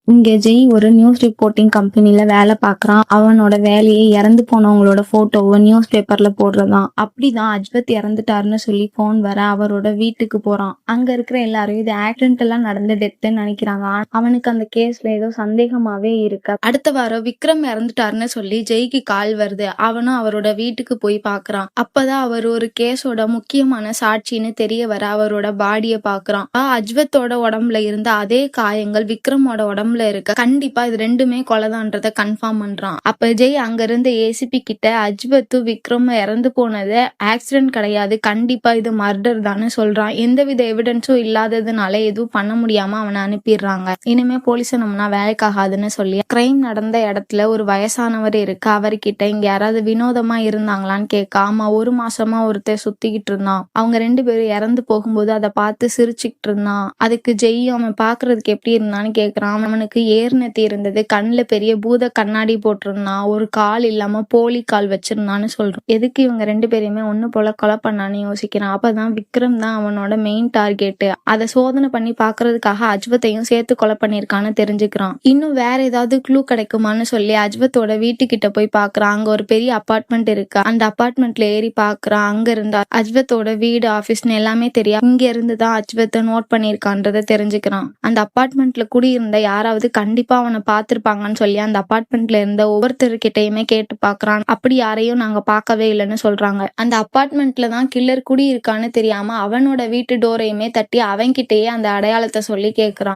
இங்க ஜெய் ஒரு news reporting கம்பெனில வேலை பார்க்கறான். அவனோட வேலையே இறந்து போனவங்களோட போட்டோவை நியூஸ் பேப்பர்ல போடுறதாம். அப்படிதான் அஜ்வத் இறந்துட்டாருன்னு சொல்லி போன் வர அவரோட வீட்டுக்கு போறான். அங்க இருக்கிற எல்லாரும் இது ஆக்சிடென்டலா நடந்த டெத்துன்னு நினைக்கிறாங்க. அவனுக்கு அந்த கேஸ்ல ஏதோ சந்தேகமாவே இருக்கு. அடுத்த வாரம் விக்ரம் இறந்துட்டாருன்னு சொல்லி ஜெய்க்கு கால் வருது. அவனும் அவரோட வீட்டுக்கு போய் பார்க்கறான். அப்பதான் அவர் ஒரு கேஸோட முக்கியமான சாட்சின்னு தெரிய வர அவரோட பாடியை பார்க்கறான். அஜ்வத்தோட உடம்புல இருந்த அதே காயங்கள் விக்ரமோட உடம்புல இருக்க. கண்டிப்பா இது ரெண்டுமே கொலைதான்றத கன்ஃபார்ம் பண்றான். அப்ப ஜெய் அங்க இருந்த ஏசிபி கிட்ட அஜ்வத்து விக்ரம் இறந்து போனது ஆக்சிடென்ட் கிடையாது, கண்டிப்பா இது மர்டர் தான்னு சொல்றான். எந்தவித எவிடன்ஸும் இல்லாததுனால எதுவும் பண்ண முடியாம அவனை அனுப்பிடுறாங்க. இனிமே போலீஸ் நம்மனா வேலைக்காகாதுன்னு சொல்லி கிரைம் நடந்த இடத்துல ஒரு வயசானவர் இருக்கு. அவர்கிட்ட இங்க யாராவது வினோதமா இருந்தாங்களான்னு கேட்க, ஆமா 1 மாசமா ஒருத்தர் சுத்திக்கிட்டு இருந்தான், அவங்க 2 பேரும் இறந்து போகும்போது அதை பார்த்து சிரிச்சுக்கிட்டு இருந்தான். அதுக்கு ஜெய் அவன் பாக்குறதுக்கு எப்படி இருந்தான்னு கேக்குறான். அவனுக்கு ஏர்நெத்தி இருந்தது, கண்ணுல பெரிய பூத கண்ணாடி போட்டிருந்தான், ஒரு கால் இல்லாம போலி கால் வச்சிருந்தான்னு சொல்றான். எதுக்கு இவங்க 2 பேரையுமே ஒண்ணு போல கொலை பண்ணான்னு யோசிக்கிறான். அப்பதான் விக்ரம் தான் அவனோட மெயின் டார்கெட். அதை சோதனை பண்ணி பாக்குறதுக்காக அஜ்வத்தையும் சேர்த்து கொலை பண்ணிருக்கான்னு தெரிஞ்சுக்கிறான். இன்னும் வேற ஏதாவது க்ளூ கிடைக்குமான்னு சொல்லி அஜ்வத்தோட வீட்டுக்கிட்ட போய் பாக்குறான். அங்க ஒரு பெரிய அபார்ட்மெண்ட் இருக்கு. அந்த அபார்ட்மெண்ட்ல ஏறி பாக்குறான். அங்க இருந்தா அஜ்வத்தோட வீடு, ஆபீஸ்னு எல்லாமே தெரியும். இங்க இருந்துதான் அஜ்வத்தை நோட் பண்ணிருக்கான்றத தெரிஞ்சுக்கிறான். அந்த அபார்ட்மெண்ட்ல குடியிருந்த யாராவது கண்டிப்பா அவனை பார்த்திருப்பாங்கன்னு சொல்லி அந்த அபார்ட்மெண்ட்ல இருந்த ஒவ்வொருத்தர்கிட்டயுமே கேட்டு பாக்குறான். அப்படி யாரையும் நாங்க பார்க்கவே இல்லைன்னு சொல்றாங்க. அந்த அபார்ட்மெண்ட்ல தான் கில்லர் குடி இருக்கான்னு தெரியாம அவனோட வீட்டு டோரையுமே தட்டி அவன்கிட்டயே அந்த அடையாளத்தை சொல்லி கேக்குறான்.